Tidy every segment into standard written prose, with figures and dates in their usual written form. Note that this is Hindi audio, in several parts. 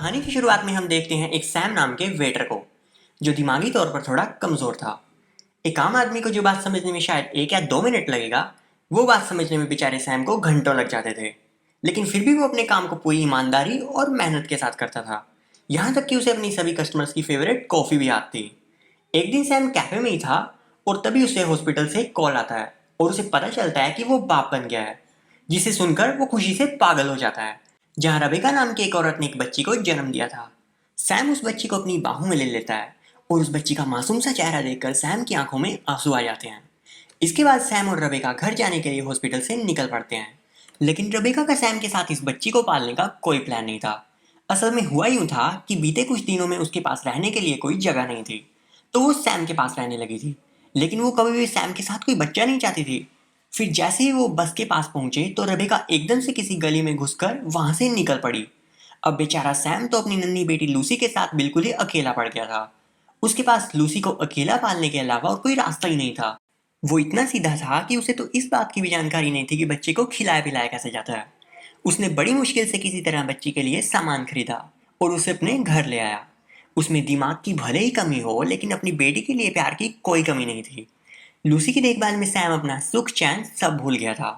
कहानी की शुरुआत में हम देखते हैं एक सैम नाम के वेटर को, जो दिमागी तौर पर थोड़ा कमजोर था। एक आम आदमी को जो बात समझने में शायद 1 या 2 मिनट लगेगा, वो बात समझने में बेचारे सैम को घंटों लग जाते थे। लेकिन फिर भी वो अपने काम को पूरी ईमानदारी और मेहनत के साथ करता था। यहाँ तक कि उसे अपनी सभी कस्टमर्स की फेवरेट कॉफी भी याद थी। एक दिन सैम कैफे में ही था और तभी उसे हॉस्पिटल से कॉल आता है और उसे पता चलता है कि वो बाप बन गया है, जिसे सुनकर वो खुशी से पागल हो जाता है। जहाँ रबेका नाम की एक औरत ने एक बच्ची को जन्म दिया था। सैम उस बच्ची को अपनी बाहों में ले लेता है और उस बच्ची का मासूम सा चेहरा देखकर सैम की आंखों में आंसू आ जाते हैं। इसके बाद सैम और रबेका घर जाने के लिए हॉस्पिटल से निकल पड़ते हैं। लेकिन रबेका का सैम के साथ इस बच्ची को पालने का कोई प्लान नहीं था। असल में हुआ यूं था कि बीते कुछ दिनों में उसके पास रहने के लिए कोई जगह नहीं थी, तो वो सैम के पास रहने लगी थी। लेकिन वो कभी भी सैम के साथ कोई बच्चा नहीं चाहती थी। फिर जैसे ही वो बस के पास पहुंचे तो रेबेका एकदम से किसी गली में घुसकर वहां से निकल पड़ी। अब बेचारा सैम तो अपनी नन्ही बेटी लूसी के साथ बिल्कुल ही अकेला पड़ गया था। उसके पास लूसी को अकेला पालने के अलावा और कोई रास्ता ही नहीं था। वो इतना सीधा था कि उसे तो इस बात की भी जानकारी नहीं थी कि बच्चे को खिलाया पिलाया कैसे जाता है। उसने बड़ी मुश्किल से किसी तरह बच्ची के लिए सामान खरीदा और उसे अपने घर ले आया। उसमें दिमाग की भले ही कमी हो, लेकिन अपनी बेटी के लिए प्यार की कोई कमी नहीं थी। लूसी की देखभाल में सैम अपना सुख चैन सब भूल गया था।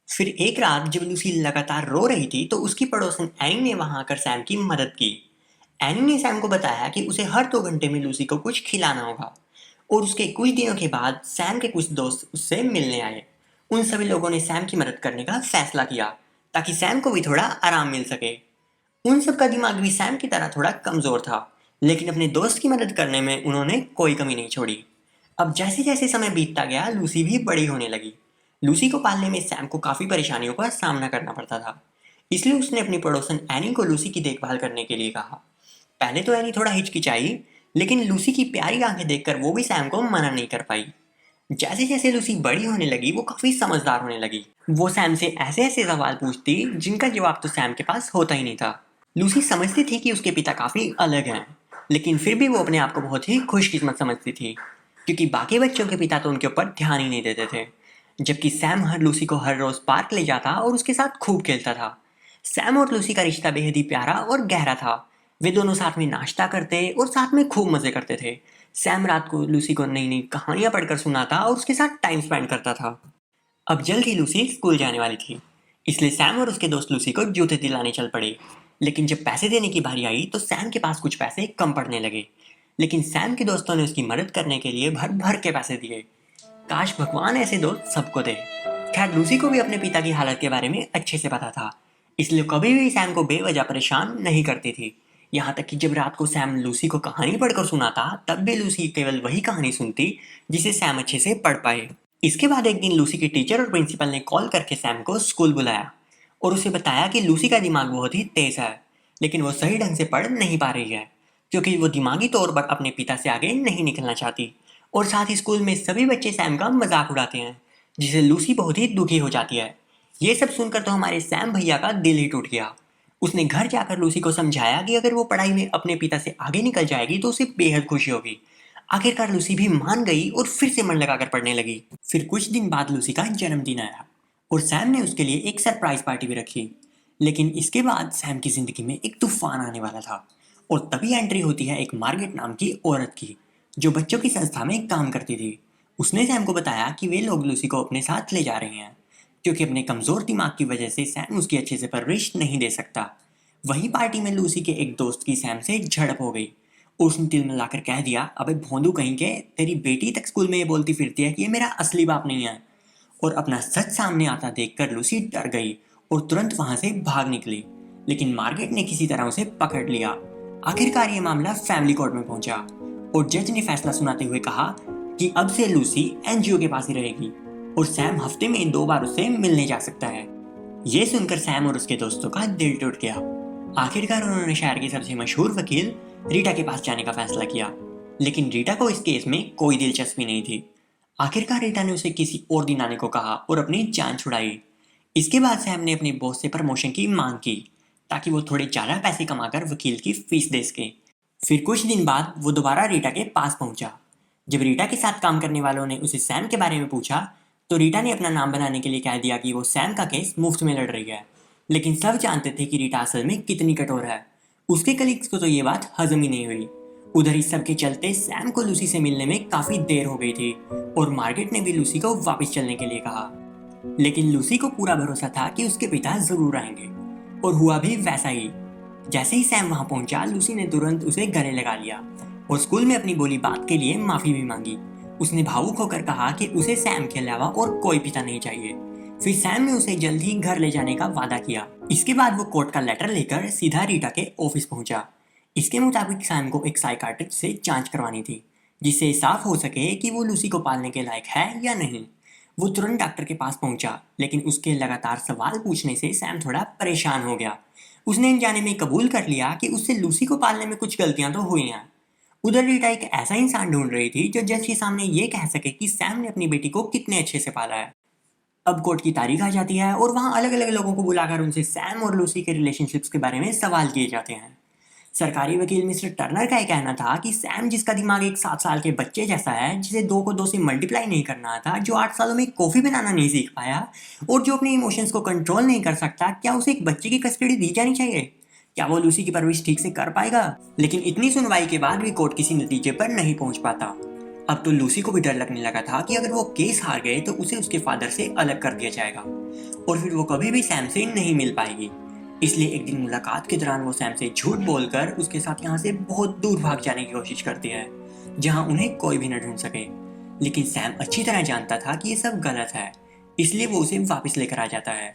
फिर एक रात जब लूसी लगातार रो रही थी तो उसकी पड़ोसन एनी ने वहां आकर सैम की मदद की। एनी ने सैम को बताया कि उसे हर 2 घंटे में लूसी को कुछ खिलाना होगा। और उसके कुछ दिनों के बाद सैम के कुछ दोस्त उससे मिलने आए। उन सभी लोगों ने सैम की मदद करने का फैसला किया ताकि सैम को भी थोड़ा आराम मिल सके। उन सब का दिमाग भी सैम की तरह थोड़ा कमजोर था, लेकिन अपने दोस्त की मदद करने में उन्होंने कोई कमी नहीं छोड़ी। अब जैसे जैसे समय बीतता गया लूसी भी बड़ी होने लगी। लूसी को पालने में सैम को काफी परेशानियों का सामना करना पड़ता था। इसलिए उसने अपनी पड़ोसन एनी को लूसी की देखभाल करने के लिए कहा। पहले तो एनी थोड़ा हिचकिचाई, लेकिन लूसी की प्यारी आंखें देखकर वो भी सैम को मना नहीं कर पाई। जैसे जैसे लूसी बड़ी होने लगी वो काफी समझदार होने लगी। वो सैम से ऐसे ऐसे सवाल पूछती जिनका जवाब तो सैम के पास होता ही नहीं था। लूसी समझती थी कि उसके पिता काफी अलग हैं, लेकिन फिर भी वो अपने आप को बहुत ही खुशकिस्मत समझती थी, क्योंकि बाकी बच्चों के पिता तो उनके ऊपर ध्यान ही नहीं देते थे। जबकि सैम हर लूसी को हर रोज पार्क ले जाता और उसके साथ खूब खेलता था। सैम और लूसी का रिश्ता बेहद ही प्यारा और गहरा था। वे दोनों साथ में नाश्ता करते और साथ में खूब मजे करते थे। सैम रात को लूसी को नई नई कहानियां पढ़कर सुनाता और उसके साथ टाइम स्पेंड करता था। अब जल्द ही लूसी स्कूल जाने वाली थी, इसलिए सैम और उसके दोस्त लूसी को जूते दिलाने चल पड़े। लेकिन जब पैसे देने की बारी आई तो सैम के पास कुछ पैसे कम पड़ने लगे। लेकिन सैम के दोस्तों ने उसकी मदद करने के लिए भर भर के पैसे दिए। काश भगवान ऐसे दोस्त सबको दे। खैर लूसी को भी अपने पिता की हालत के बारे में अच्छे से पता था, इसलिए कभी भी सैम को बेवजह परेशान नहीं करती थी। यहाँ तक कि जब रात को सैम लूसी को कहानी पढ़कर सुनाता तब भी लूसी केवल वही कहानी सुनती जिसे सैम अच्छे से पढ़ पाए। इसके बाद एक दिन लूसी के टीचर और प्रिंसिपल ने कॉल करके सैम को स्कूल बुलाया और उसे बताया कि लूसी का दिमाग बहुत ही तेज है, लेकिन वो सही ढंग से पढ़ नहीं पा रही है, क्योंकि वो दिमागी तौर पर अपने पिता से आगे नहीं निकलना चाहती। और साथ ही स्कूल में सभी बच्चे सैम का मजाक उड़ाते हैं, जिसे लूसी बहुत ही दुखी हो जाती है। ये सब सुनकर तो हमारे सैम भैया का दिल ही टूट गया। उसने घर जाकर लूसी को समझाया कि अगर वो पढ़ाई में अपने पिता से आगे निकल जाएगी तो उसे बेहद खुशी होगी। आखिरकार लूसी भी मान गई और फिर से मन लगाकर पढ़ने लगी। फिर कुछ दिन बाद लूसी का जन्मदिन आया और सैम ने उसके लिए एक सरप्राइज पार्टी भी रखी। लेकिन इसके बाद सैम की जिंदगी में एक तूफान आने वाला था और तभी एंट्री होती है एक मार्गेट नाम की औरत की, जो बच्चों की संस्था में काम करती थी। उसने सैम को बताया कि वे लोग लूसी को अपने साथ ले जा रहे हैं, क्योंकि अपने कमजोर दिमाग की वजह से सैम उसकी अच्छे से परवरिश नहीं दे सकता। वही पार्टी में लूसी के एक दोस्त की सैम से झड़प हो गई। उसने दिल में लाकर कह दिया, अबे भोंदू कहीं के, तेरी बेटी तक स्कूल में ये बोलती फिरती है कि ये मेरा असली बाप नहीं है। और अपना सच सामने आता देखकर लूसी डर गई और तुरंत वहां से भाग निकली। लेकिन मार्गेट ने किसी तरह उसे पकड़ लिया। आखिरकार ये मामला फैमिली कोर्ट में पहुंचा और जज ने फैसला सुनाते हुए कहा कि अब से लूसी एनजीओ के पास ही रहेगी और सैम हफ्ते में 2 बार उससे मिलने जा सकता है। ये सुनकर सैम और उसके दोस्तों का दिल टूट गया। आखिरकार उन्होंने शहर की सबसे मशहूर वकील रीटा के पास जाने का फैसला किया, लेकिन रीटा को इस केस में कोई दिलचस्पी नहीं थी। आखिरकार रीटा ने उसे किसी और दिन आने को कहा और अपनी जान छुड़ाई। इसके बाद सैम ने अपने बॉस से प्रमोशन की मांग की ताकि वो थोड़े ज्यादा पैसे कमाकर वकील की फीस दे सके। फिर कुछ दिन बाद वो दोबारा रीटा के पास पहुंचा। जब रीटा के साथ काम करने वालों ने उसे सैम के बारे में पूछा तो रीटा ने अपना नाम बनाने के लिए कह दिया कि वो सैम का केस मुफ्त में लड़ रही है। लेकिन सब जानते थे कि रीटा असल में कितनी कठोर है। उसके कलीग्स को तो ये बात हजम ही नहीं हुई। उधर इस सब के चलते सैम को लूसी से मिलने में काफी देर हो गई थी और मार्गरेट ने भी लूसी को वापस चलने के लिए कहा। लेकिन लूसी को पूरा भरोसा था कि उसके पिता जरूर आएंगे और हुआ भी वैसा ही। जैसे ही सैम वहां पहुंचा, लूसी ने तुरंत उसे गले लगा लिया और स्कूल में अपनी बोली बात के लिए माफी भी मांगी। उसने भावुक होकर कहा कि उसे सैम के अलावा और कोई पिता नहीं चाहिए। फिर सैम ने उसे जल्द ही घर ले जाने का वादा किया। इसके बाद वो कोर्ट का लेटर लेकर सीधा रीटा के ऑफिस पहुंचा। इसके मुताबिक सैम को एक साइकाट्रिस्ट से जांच करवानी थी, जिससे साफ हो सके कि वो लूसी को पालने के लायक है या नहीं। वो तुरंत डॉक्टर के पास पहुंचा, लेकिन उसके लगातार सवाल पूछने से सैम थोड़ा परेशान हो गया। उसने अनजाने में कबूल कर लिया कि उससे लूसी को पालने में कुछ गलतियां तो हुई हैं। उधर रीटा एक ऐसा इंसान ढूंढ रही थी जो जज के सामने ये कह सके कि सैम ने अपनी बेटी को कितने अच्छे से पाला है। अब कोर्ट की तारीख आ जाती है और वहाँ अलग अलग लोगों को बुलाकर उनसे सैम और लूसी के रिलेशनशिप्स के बारे में सवाल किए जाते हैं। सरकारी वकील मिस्टर टर्नर का यह कहना था कि सैम, जिसका दिमाग एक 7 साल के बच्चे जैसा है, जिसे 2 को 2 से मल्टीप्लाई नहीं करना आता, जो 8 सालों में कॉफी बनाना नहीं सीख पाया और जो अपने इमोशंस को कंट्रोल नहीं कर सकता, क्या उसे एक बच्चे की कस्टडी दी जानी चाहिए? क्या वो लूसी की परवरिश ठीक से कर पाएगा? लेकिन इतनी सुनवाई के बाद भी कोर्ट किसी नतीजे पर नहीं पहुंच पाता। अब तो लूसी को भी डर लगने लगा था कि अगर वो केस हार गए तो उसे उसके फादर से अलग कर दिया जाएगा और फिर वो कभी भी सैम से नहीं मिल पाएगी। इसलिए एक दिन मुलाकात के दौरान वो सैम से झूठ बोलकर उसके साथ यहाँ से बहुत दूर भाग जाने की कोशिश करती है, जहाँ उन्हें कोई भी न ढूंढ सके। लेकिन सैम अच्छी तरह जानता था कि ये सब गलत है, इसलिए वो उसे वापस लेकर आ जाता है।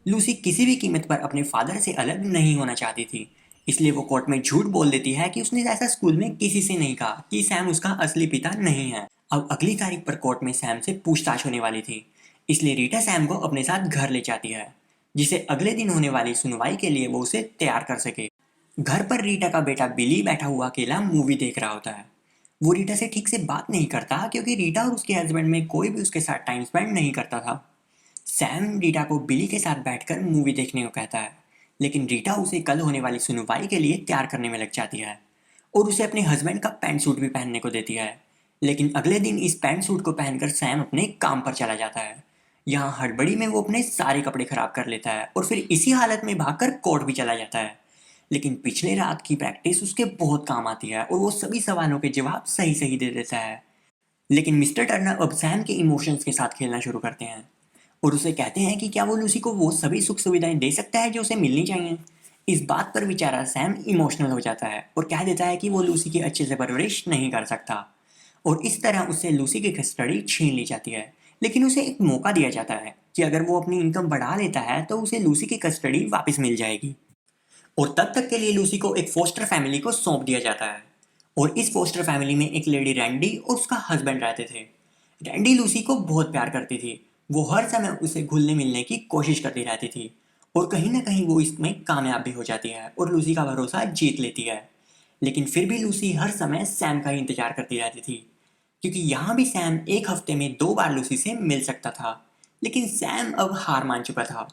लूसी किसी भी कीमत पर अपने फादर से अलग नहीं होना चाहती थी, इसलिए वो कोर्ट में झूठ बोल देती है कि उसने ऐसा स्कूल में किसी से नहीं कहा कि सैम उसका असली पिता नहीं है। अब अगली तारीख पर कोर्ट में सैम से पूछताछ होने वाली थी, इसलिए रीटा सैम को अपने साथ घर ले जाती है, जिसे अगले दिन होने वाली सुनवाई के लिए वो उसे तैयार कर सके। घर पर रीटा का बेटा बिली बैठा हुआ अकेला मूवी देख रहा होता है। वो रीटा से ठीक से बात नहीं करता क्योंकि रीटा और उसके हस्बैंड में कोई भी उसके साथ टाइम स्पेंड नहीं करता था। सैम रीटा को बिली के साथ बैठकर मूवी देखने को कहता है, लेकिन रीटा उसे कल होने वाली सुनवाई के लिए तैयार करने में लग जाती है और उसे अपने हस्बैंड का पैंट सूट भी पहनने को देती है। लेकिन अगले दिन इस पैंट सूट को पहनकर सैम अपने काम पर चला जाता है। यहाँ हड़बड़ी में वो अपने सारे कपड़े खराब कर लेता है और फिर इसी हालत में भागकर कोर्ट भी चला जाता है। लेकिन पिछले रात की प्रैक्टिस उसके बहुत काम आती है और वो सभी सवालों के जवाब सही सही दे देता है। लेकिन मिस्टर टर्नर अब सैम के इमोशंस के साथ खेलना शुरू करते हैं और उसे कहते हैं कि क्या वो लूसी को वो सभी सुख सुविधाएं दे सकता है जो उसे मिलनी चाहिए। इस बात पर बेचारा सैम इमोशनल हो जाता है और कह देता है कि वो लूसी की अच्छे से परवरिश नहीं कर सकता और इस तरह उससे लूसी की कस्टडी छीन ली जाती है। लेकिन उसे एक मौका दिया जाता है कि अगर वो अपनी इनकम बढ़ा लेता है तो उसे लूसी की कस्टडी वापस मिल जाएगी और तब तक के लिए लूसी को एक फोस्टर फैमिली को सौंप दिया जाता है। और इस फोस्टर फैमिली में एक लेडी रैंडी और उसका हस्बैंड रहते थे। रैंडी लूसी को बहुत प्यार करती थी। वो हर समय उसे घुलने मिलने की कोशिश करती रहती थी और कहीं ना कहीं वो इसमें कामयाब भी हो जाती है और लूसी का भरोसा जीत लेती है। लेकिन फिर भी लूसी हर समय सैम का ही इंतजार करती रहती थी, क्योंकि यहाँ भी सैम एक हफ्ते में 2 बार लूसी से मिल सकता था। लेकिन सैम अब हार मान चुका था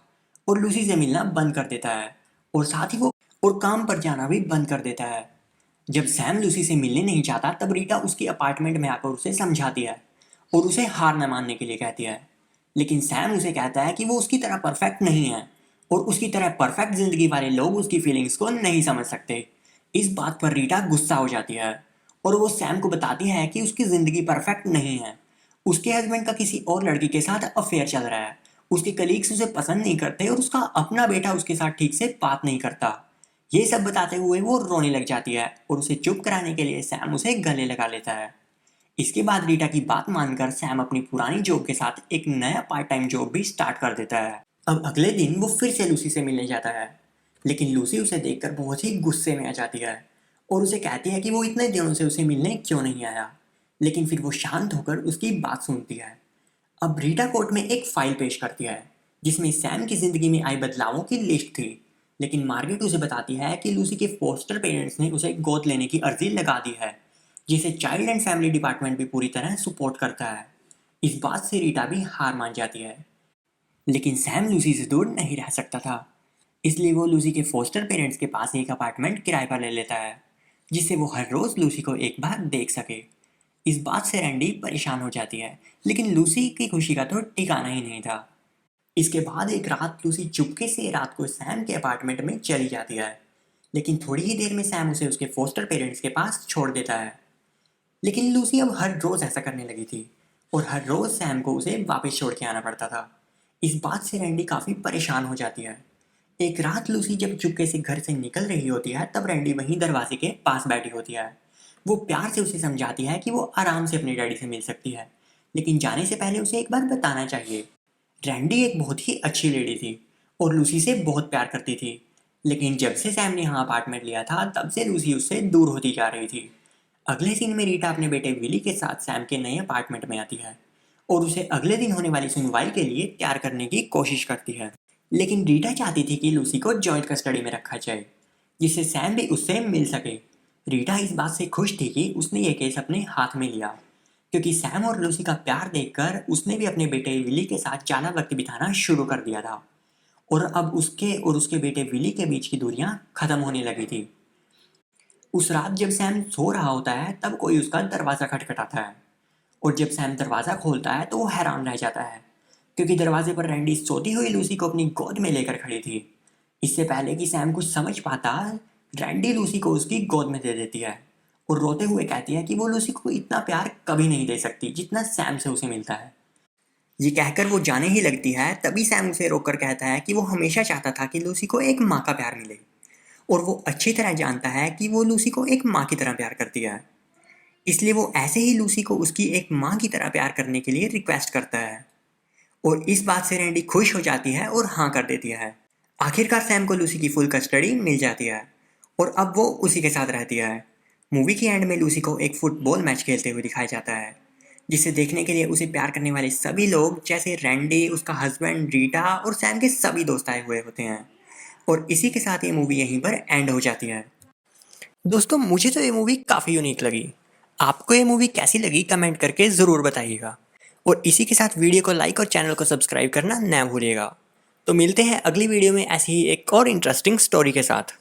और लूसी से मिलना बंद कर देता है और साथ ही वो और काम पर जाना भी बंद कर देता है। जब सैम लूसी से मिलने नहीं चाहता तब रीटा उसके अपार्टमेंट में आकर उसे समझाती है और उसे हार न मानने के लिए कहती है। लेकिन सैम उसे कहता है कि वो उसकी तरह परफेक्ट नहीं है और उसकी तरह परफेक्ट जिंदगी वाले लोग उसकी फीलिंग्स को नहीं समझ सकते। इस बात पर रीटा गुस्सा हो जाती है और वो सैम को बताती है कि उसकी ज़िंदगी परफेक्ट नहीं है। उसके हस्बैंड का किसी और लड़की के साथ अफेयर चल रहा है, उसके कलीग्स उसे पसंद नहीं करते और उसका अपना बेटा उसके साथ ठीक से बात नहीं करता। ये सब बताते हुए वो रोने लग जाती है और उसे चुप कराने के लिए सैम उसे गले लगा लेता है। इसके बाद रीटा की बात मानकर सैम अपनी पुरानी जॉब के साथ एक नया पार्ट टाइम जॉब भी स्टार्ट कर देता है। अब अगले दिन वो फिर से लूसी से मिलने जाता है, लेकिन लूसी उसे देखकर बहुत ही गुस्से में आ जाती है और उसे कहती है कि वो इतने दिनों से उसे मिलने क्यों नहीं आया। लेकिन फिर वो शांत होकर उसकी बात सुनती है। अब रीटा कोर्ट में एक फाइल पेश करती है जिसमें सैम की जिंदगी में आए बदलावों की लिस्ट थी। लेकिन मार्गरेट उसे बताती है कि लूसी के फोस्टर पेरेंट्स ने उसे गोद लेने की अर्जी लगा दी है, जिसे चाइल्ड एंड फैमिली डिपार्टमेंट भी पूरी तरह सपोर्ट करता है। इस बात से रीटा भी हार मान जाती है। लेकिन सैम लूसी से दूर नहीं रह सकता था, इसलिए वो लूसी के फोस्टर पेरेंट्स के पास एक अपार्टमेंट किराए पर ले लेता है, जिससे वो हर रोज़ लूसी को एक बार देख सके। इस बात से रैंडी परेशान हो जाती है, लेकिन लूसी की खुशी का तो ठिकाना ही नहीं था। इसके बाद एक रात लूसी चुपके से रात को सैम के अपार्टमेंट में चली जाती है, लेकिन थोड़ी ही देर में सैम उसे उसके फोस्टर पेरेंट्स के पास छोड़ देता है। लेकिन लूसी अब हर रोज ऐसा करने लगी थी और हर रोज सैम को उसे वापस छोड़ के आना पड़ता था। इस बात से रैंडी काफी परेशान हो जाती है। एक रात लूसी जब चुपके से घर से निकल रही होती है तब रैंडी वहीं दरवाजे के पास बैठी होती है। वो प्यार से उसे समझाती है कि वो आराम से अपने डैडी से मिल सकती है, लेकिन जाने से पहले उसे एक बार बताना चाहिए। रैंडी एक बहुत ही अच्छी लेडी थी और लूसी से बहुत प्यार करती थी, लेकिन जब से सैम ने यहाँ अपार्टमेंट लिया था तब से लूसी उससे दूर होती जा रही थी। अगले सीन में रीटा अपने बेटे विली के साथ सैम के नए अपार्टमेंट में आती है और उसे अगले दिन होने वाली सुनवाई के लिए तैयार करने की कोशिश करती है। लेकिन रीटा चाहती थी कि लूसी को जॉइंट कस्टडी में रखा जाए, जिससे सैम भी उससे मिल सके। रीटा इस बात से खुश थी कि उसने ये केस अपने हाथ में लिया, क्योंकि सैम और लूसी का प्यार देखकर उसने भी अपने बेटे विली के साथ ज़्यादा वक्त बिताना शुरू कर दिया था और अब उसके और उसके बेटे विली के बीच की दूरियां खत्म होने लगी थी। उस रात जब सैम सो रहा होता है तब कोई उसका दरवाज़ा खटखटाता है और जब सैम दरवाज़ा खोलता है तो वो हैरान रह जाता है, क्योंकि दरवाजे पर रैंडी सोती हुई लूसी को अपनी गोद में लेकर खड़ी थी। इससे पहले कि सैम कुछ समझ पाता, रैंडी लूसी को उसकी गोद में दे देती है और रोते हुए कहती है कि वो लूसी को इतना प्यार कभी नहीं दे सकती जितना सैम से उसे मिलता है। ये कहकर वो जाने ही लगती है, तभी सैम उसे रोककर कहता है कि वो हमेशा चाहता था कि लूसी को एक माँ का प्यार मिले और वो अच्छी तरह जानता है कि वो लूसी को एक माँ की तरह प्यार करती है। इसलिए वो ऐसे ही लूसी को उसकी एक माँ की तरह प्यार करने के लिए रिक्वेस्ट करता है और इस बात से रैंडी खुश हो जाती है और हाँ कर देती है। आखिरकार सैम को लूसी की फुल कस्टडी मिल जाती है और अब वो उसी के साथ रहती है। मूवी के एंड में लूसी को एक फुटबॉल मैच खेलते हुए दिखाया जाता है, जिसे देखने के लिए उसे प्यार करने वाले सभी लोग जैसे रैंडी, उसका हस्बैंड, रीटा और सैम के सभी दोस्त आए हुए होते हैं। और इसी के साथ ये मूवी यहीं पर एंड हो जाती है। दोस्तों, मुझे तो ये मूवी काफ़ी यूनिक लगी। आपको ये मूवी कैसी लगी कमेंट करके ज़रूर बताइएगा और इसी के साथ वीडियो को लाइक और चैनल को सब्सक्राइब करना ना भूलिएगा। तो मिलते हैं अगली वीडियो में ऐसी ही एक और इंटरेस्टिंग स्टोरी के साथ।